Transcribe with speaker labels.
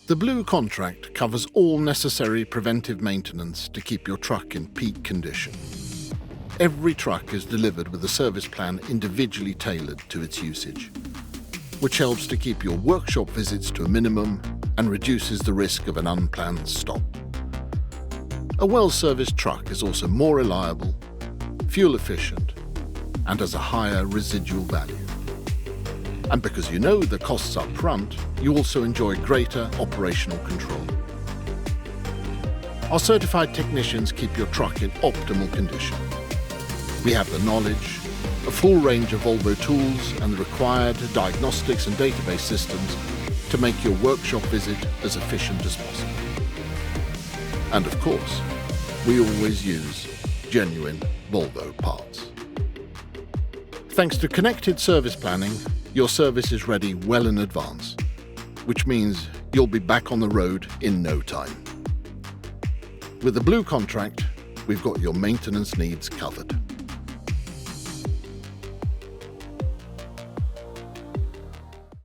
Speaker 1: The Blue contract covers all necessary preventive maintenance to keep your truck in peak condition. Every truck is delivered with a service plan individually tailored to its usage, which helps to keep your workshop visits to a minimum and reduces the risk of an unplanned stop. A well-serviced truck is also more reliable, fuel efficient, and has a higher residual value. And because you know the costs up front, you also enjoy greater operational control. Our certified technicians keep your truck in optimal condition. We have the knowledge, a full range of Volvo tools and the required diagnostics and database systems to make your workshop visit as efficient as possible. And of course, we always use genuine Volvo parts. Thanks to connected service planning, your service is ready well in advance, which means you'll be back on the road in no time. With the Blue contract, we've got your maintenance needs covered.